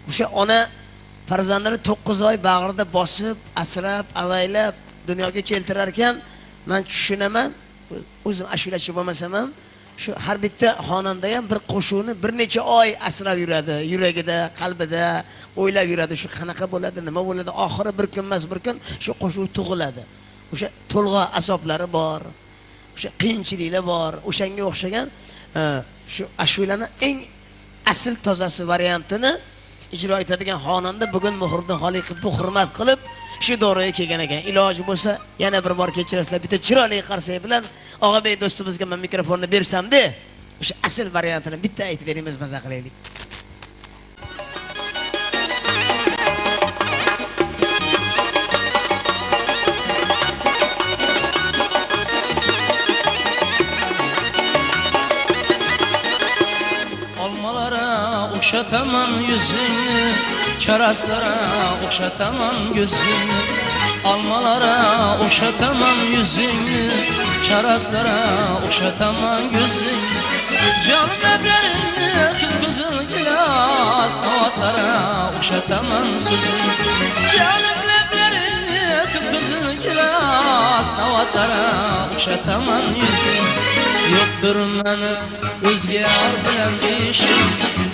O'sha ona farzandini 9 oy bag'rida bosib, asrab, avaylab dunyoga keltirar ekan, men tushunaman. O'zim ashulachi bo'lmasam ham, shu har bitta xonanda ham bir qo'shuqni bir necha oy asrab yuradi, yuragida, qalbida o'ylab yuradi. Shu qanaqa bo'ladi, nima bo'ladi, oxiri bir kun emas, bir kun shu qo'shuq tug'iladi. O'sha to'lg'a asoblari bor, o'sha qiyinchiliklar bor. O'shanga o'xshagan shu ashulani eng asl tozasi variantini ijro etadigan xonanda bugun Muhriddin Xoliqov bu hurmat qilib shu doriga kelgan ekan. Iloji bo'lsa yana bir bor kechirasizlar. Bitta chiroyli qarsak bilan Og'abey do'stimizga men mikrofonni bersam-da, o'sha asl variantini bitta aytib beramiz, maza qilaylik. Okşataman yüzünü, çaraslara okşataman gözünü. Almalara okşataman yüzünü, çaraslara okşataman gözünü. Canım ebrerini kızıl gilas, navatlara okşataman sözünü. Canım ebrerini kızıl gilas, navatlara okşataman yüzünü. Yoktur meni özge yar bilen işim,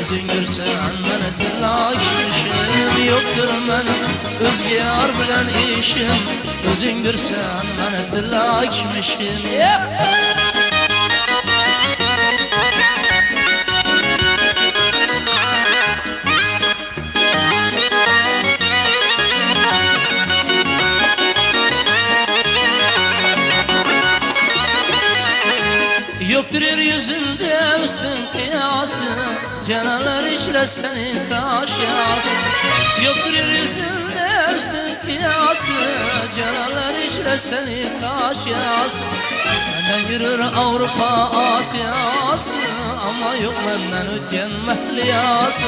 özün görsen meni tillaşmışım. Yoktur meni özge yar bilen işim, özün görsen meni tillaşmışım. Yoktur yeryüzünde üstün kıyası, cenanlar içre senin taşyası. Yoktur yeryüzünde üstün kıyası, cenanlar içre senin taşyası. Benden yürür Avrupa Asyası, ama yok benden ötken mehliyası.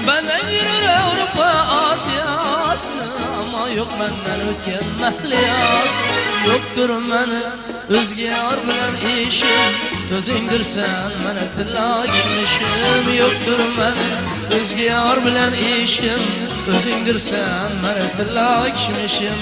Benden yürür Avrupa Asyası, ama yok benden ötken mehliyası. Yoktur beni özge yar bilen işim, özündür sen meni tillaşmışım. Yoktur beni özge yar bilen işim, özündür sen meni tillaşmışım.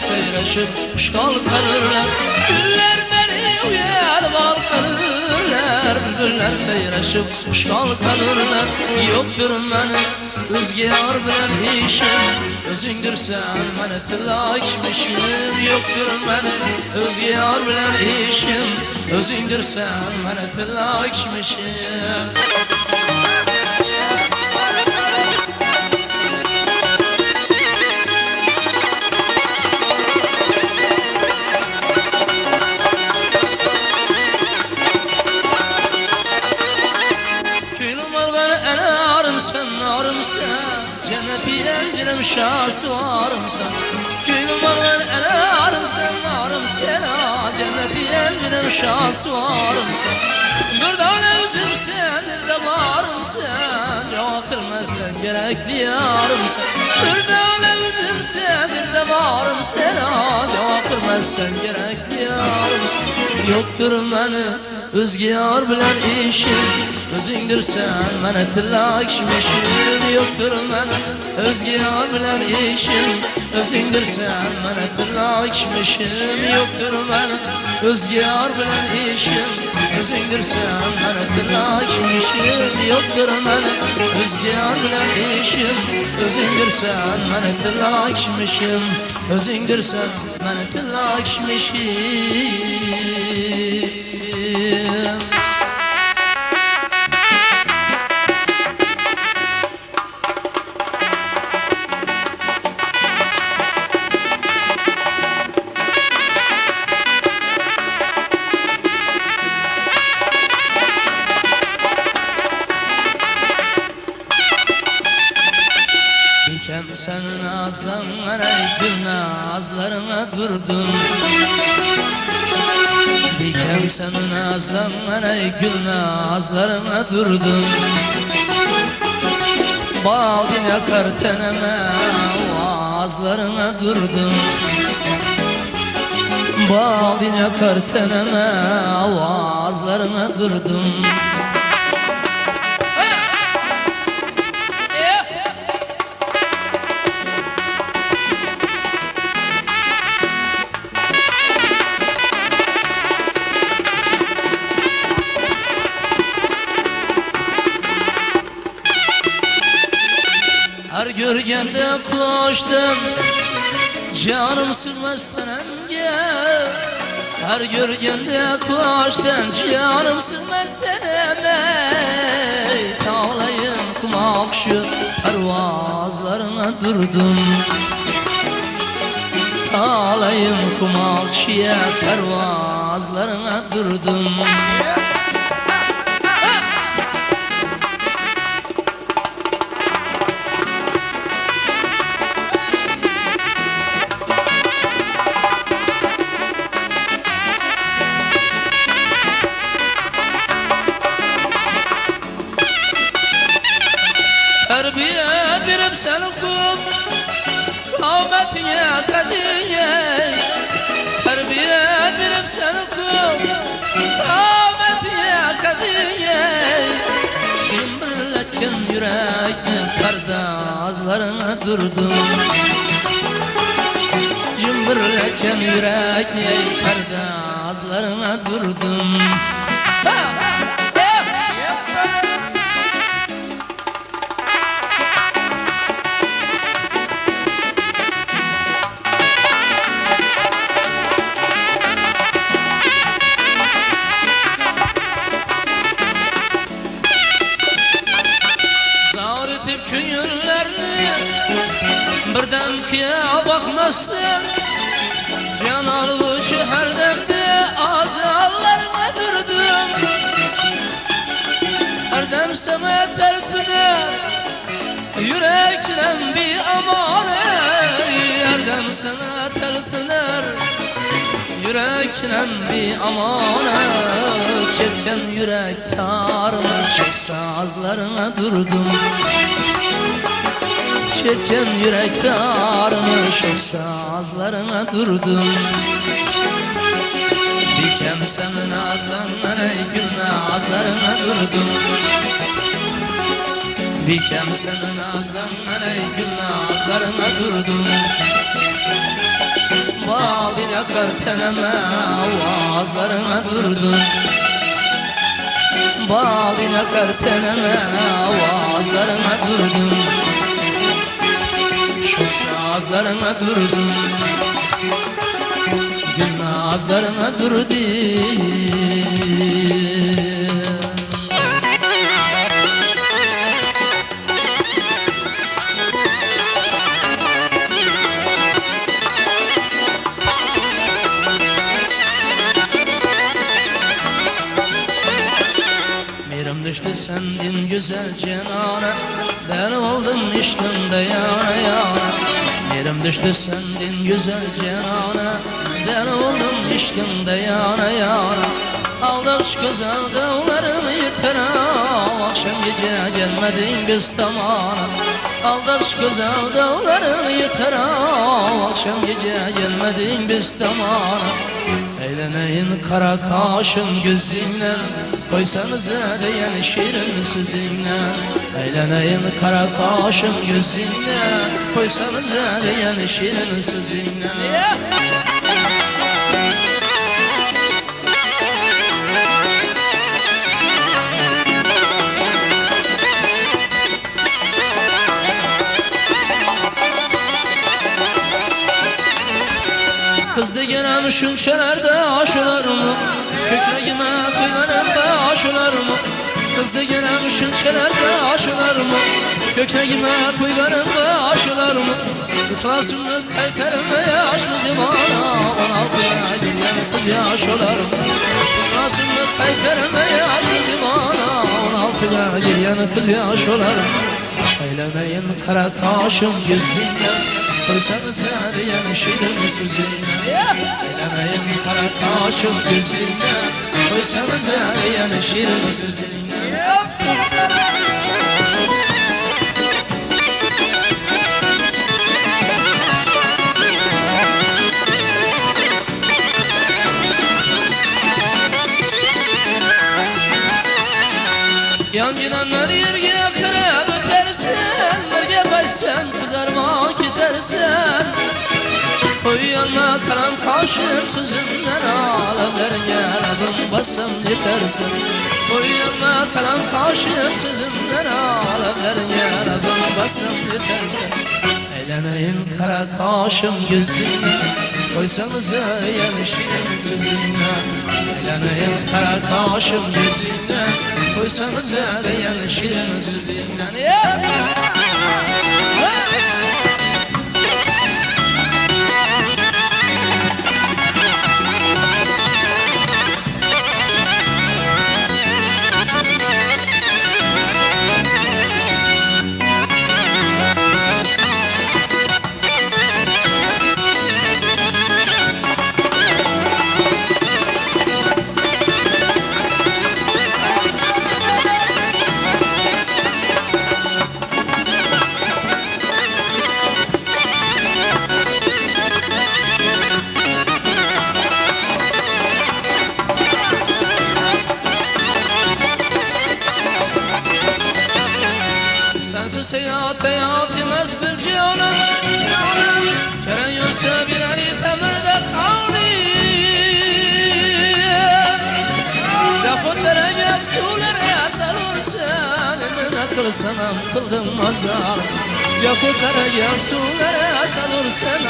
Seyreşip uşkal kalırlar, güller beni uyar var kalırlar. Bülbüller seyreşip uşkal kalırlar. Yoktur beni özge yar bilen işim, özündür sen meni tillaşmışım. Yoktur beni özge yar bilen işim, özündür sen meni tillaşmışım. Cenneti encinem şahsı varımsan, gülüm var ele arımsan, arımsan. Cenneti encinem şahsı varımsan, bir tane özüm seninle varımsan. Cevap vermezsen gerekli yarımsan, bir tane özüm seninle varımsan. Cevap vermezsen gerekli yarımsan. Yoktur beni özge yar bilen işim, özündür sen meni tillaşmışım. Yoktur beni özge yar bilen işim, özündür sen meni tillaşmışım. Yoktur beni özge yar bilen işim, özündür sen meni tillaşmışım. Yoktur beni özge yar bilen işim, özündür sen meni tillaşmışım. Özündür sen meni tillaşmışım. senin nazlarına gül nazlarına durdum. Diken senin nazlarına gül nazlarına durdum. Baldin yakar teneme ağızlarına durdum. Baldin yakar teneme ağızlarına durdum. Her görgende koştum, canım sürmez tenemge. Her görgende koştum, canım sürmez teneme. Tağlayım kumak şu pervazlarına durdum. Tağlayım kumak şu pervazlarına durdum. Terbiye verip seni kul kâmetine kadiye. Terbiye verip seni kul kâmetine kadiye. Cımbırlatken yürekli perdazlarına durdum. Cımbırlatken yürekli perdazlarına durdum. Köyünlerini birden kiye bakmazsın. Can alıcı her demde azallarına durdum. Her dem sana telfine yürekten bir amane. Her dem sana telfiner yürekten bir amane. Çeken yürek tarımı çok sazlarına durdum. Çeken yürek tarını çok sazlarına durdum. Diken senin nazlarına gül nazlarına durdum. Diken senin nazlarına gül nazlarına durdum. Baldin yakar teneme ağızlarına durdum. Baldin yakar teneme ağızlarına durdum. Nazlarına durdum, gül nazlarına durdum. Mirim düştü sendin güzel cenana, ben oldum işkinde yana yana. Yerim düştü sendin güzel cenana, ben oldum işkinde yana yana. Aldık güzel dağlarımı yitire, akşam gece gelmedin biz tamana. Aldık güzel dağlarımı yitire, akşam gece gelmedin biz tamana. Eğleneyin kara kaşım gözümle, koysanıza diyen şirin sözümle. Eğleneyin kara kaşım gözümle, koysanıza diyen şirin sözümle. Kız degenem şünçelerde aşılar mı? Kökreğime kıylarım da aşılar mı? Kız degenem şünçelerde aşılar mı? Kökreğime kıylarım da aşılar mı? Yıklasınlık kaytarım ve yaş mı zimana? 16'ya gelen kız yaşılar mı? Yıklasınlık kaytarım ve yaş mı zimana? 16'ya gelen kız yaşılar mı? Eylemeyin kara kaşım gözünden koysanız eriyen şirin sözünden Eylemeyin kara kaşım gözünden koysanız eriyen şirin sözünden Yan gidenler yerge kırıp ötersen Birge baysan kızarma gidersen Koyyanma kalan kaşım sözünden Alemlerine adım basam yetersen Koyyanma kalan kaşım sözünden Alemlerine adım basam yetersen Eylemeyin kara kaşım gözünden Koysanız yan şirin sözünden Eylemeyin kara kaşım gözünden Koysanız yan şirin sözünden Sensiz hayat etmez bir canım Keren yoksa bir eli temirde kaldı Defot verecek sular eser olsan Ne kılsam kıldım azar Defot verecek sular eser olsan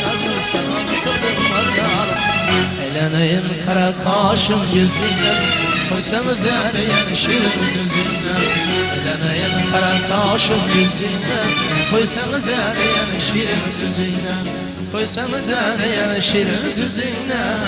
Ne kılsam kıldım azar Eyleneyin kara kaşım gözünden Koysanız eriyen şirin sözünden Eyleneyin kara kaşım gözünden Koysanız eriyen şirin sözünden Koysanız eriyen şirin sözünden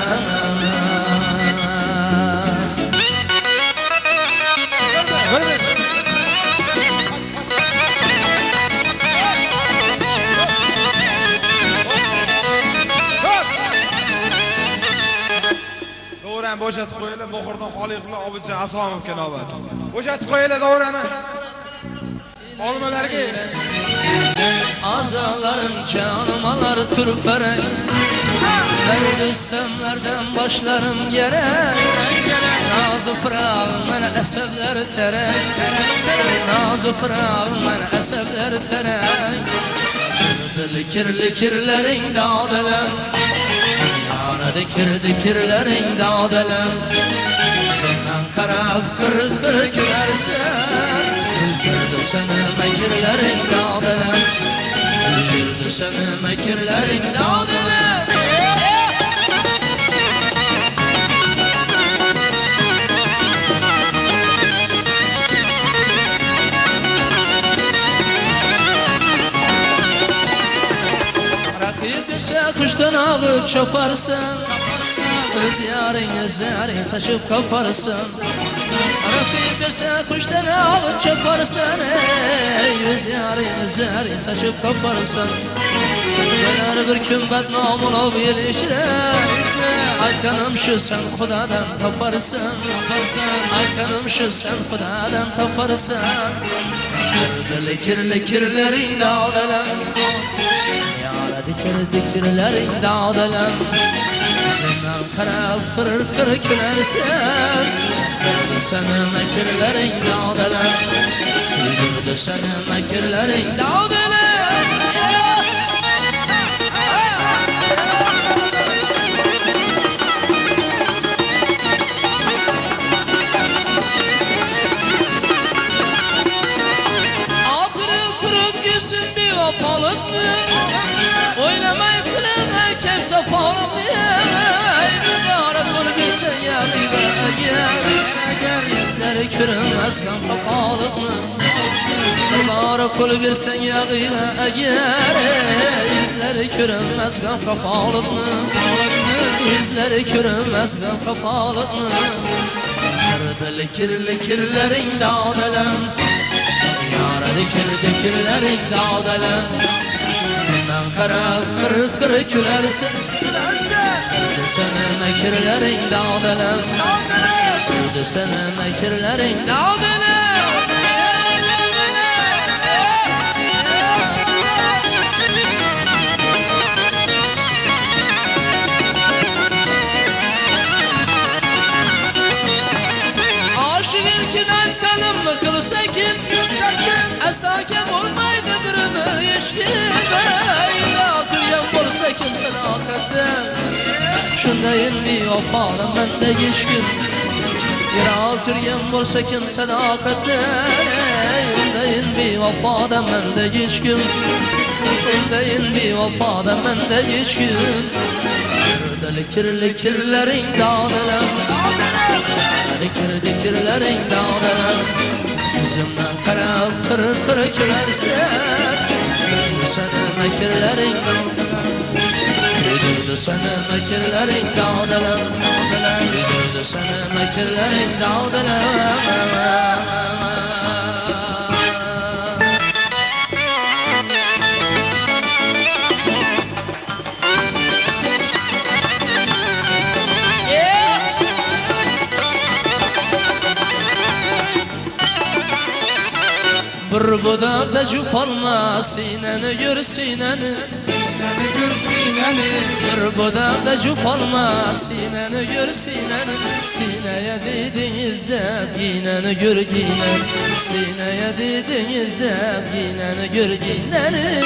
Doğran boşatib qo'yinglar, Boqordan xoli qilib Obidjon Asomovga navbat. Boşatib qo'yinglar Doğranni. Olmalarga. Azalarım canımalar türperek Ben üstemlerden başlarım yere Nazı pırağımın esevler terek Nazı pırağımın esevler terek Dikirli kirlerin dağdelen Yana dikirlerin dağdelen Senden kara kır kır gülersen Güldürdü seni mekirlerin dağdelen Güldürdü seni mekirlerin dağdelen Rakip ise kıştan ağır çaparsın Kız yarın saçıp kaparsın Rakip ise kıştan ağır çaparsın Yüz yarın saçıp kaparsın Gelir bir kümbet namına bir işreyse Ay kanım şu sen Xudadan taparsın Ay kanım şu sen Xudadan taparsın Kirli kirlerin dağdelen Dikirlerin dağdelen Senden kara kır kır külersen Güldü seni mekirlerin dağdelen Güldürdü seni mekirlerin dağdelen Akırı kurup gitsin bir opalık mı Oynamayı kılırma kimse pahalı Bir ara dur bilsen ya bir eğer Yüzleri kürünmez kan sapalık mı Bir ara kul bilsen ya eğer Yüzleri kürünmez kan sapalık mı Yüzleri kürünmez kan sapalık mı Kirli kirlerin dağdelen Yara dikir mekirlerin dağdalan Senden karar kırı kırı gülersin Sana mekirlerin dağdalan Sana mekirlerin dağdalan Kılsa kim? Esakem olmaydı bir ömür yeşkim Akılyam olsa kim sadakatten Şundayın bir ofadım ben de yeşkim Akılyam olsa kim sadakatten Şundayın bir ofadım ben de yeşkim Şundayın bir ofadım ben de yeşkim Kirli kirlerin dağdalan Dikirlerin dağdalan Yüzümden karar kırı kırı gülersin Sana mekirlerin Güldürdü sana mekirlerin dağdalan Güldürdü sana mekirlerin dağdalan Bir budakta juf olma sineni gör sineni Bir budakta juf olma sineni gör sineni Sineye dediniz de gineni gör ginen Sineye dediniz de gineni gör gineni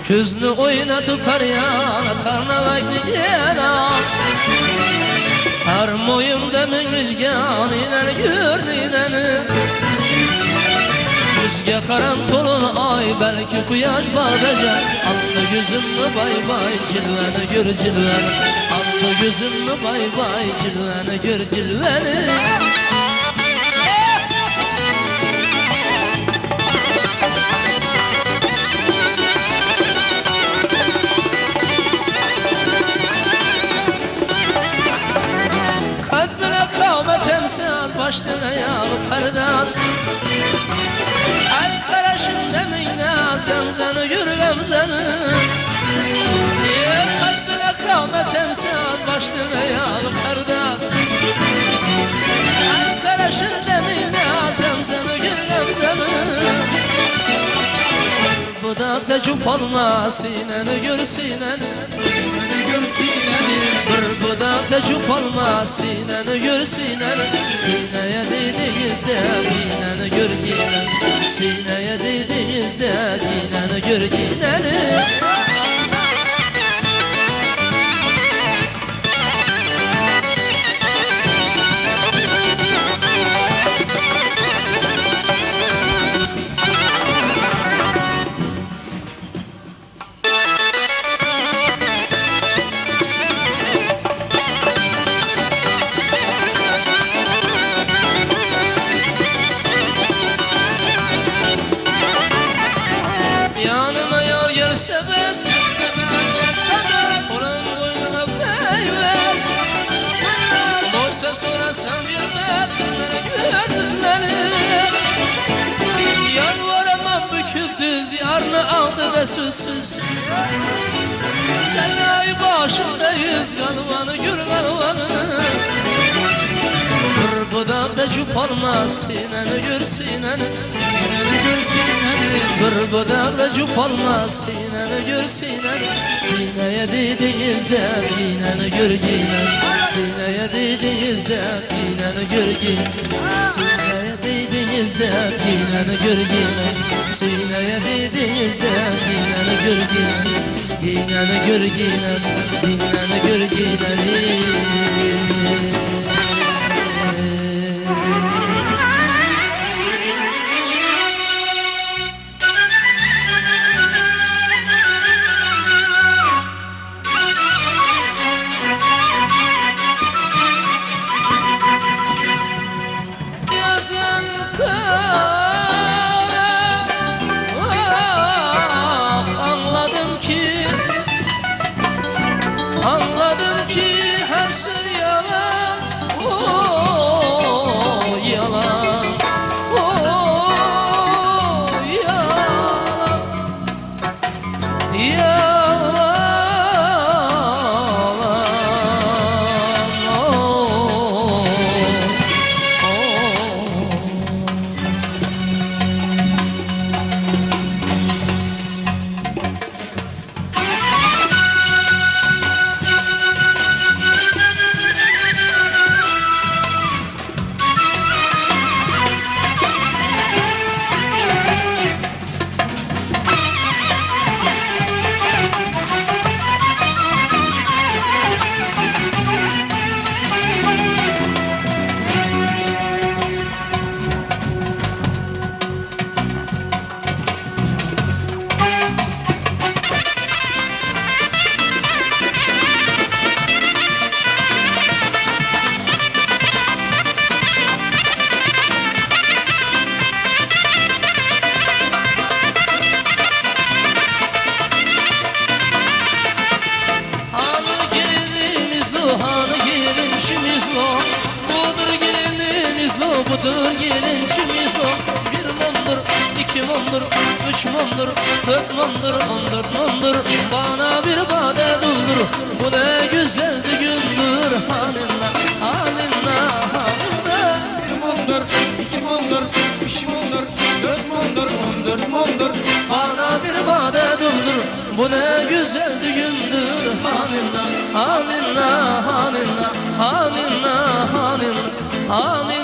Küznü oynatıp feryana tarnavaklı yana Her moyumda min müzgan inen görüneni Yüzge karan tolun ay belki kuyaş bağdaca Altı gözümlü bay bay cilveni gör cilveni Altı gözümlü bay bay cilveni gör cilveni Temsal baştan ayağı perdas El karışın demin naz Gamzanı gör gamzanı Kalbine kâme temsal baştan ayağı perdas El karışın demin naz Gamzanı gör gamzanı Budakta cup olma sineni gör sineni Bir budakta cup olma sineni gör sineni Sineye dediğiniz de gineni gör ginen Sineye dediğiniz de gineni gör gineni Sebep Olan boynuna peyvers Boysa sorasam bilmez Senden gördümleri Yalvaramam büküp düz Yarını aldı da susuz Sen ay başımda yüz Galvanı gül galvanı Bir budakta cup olmaz Sineni gör sineni Bir budakta cup olmaz Sineni gör sineni Sineye dediğiniz de gineni gör ginen Sineye dediğiniz de gineni gör ginen Sineye dediğiniz de gineni gör ginen Sineye dediğiniz de gineni gör ginen Gineni gör ginen Gineni gör ginen mundur, 3 mundur, 4 mundur, 14 mundur. Bana bir bade doldur, bu ne güzel gündür. Halinna, halinna, halinna. 1 mundur, 2 mundur, 3 mundur, 4 mundur, 14 mundur. Bana bir bade doldur, bu ne güzel gündür. Halinna, halinna, halinna, halinna, halinna, halinna.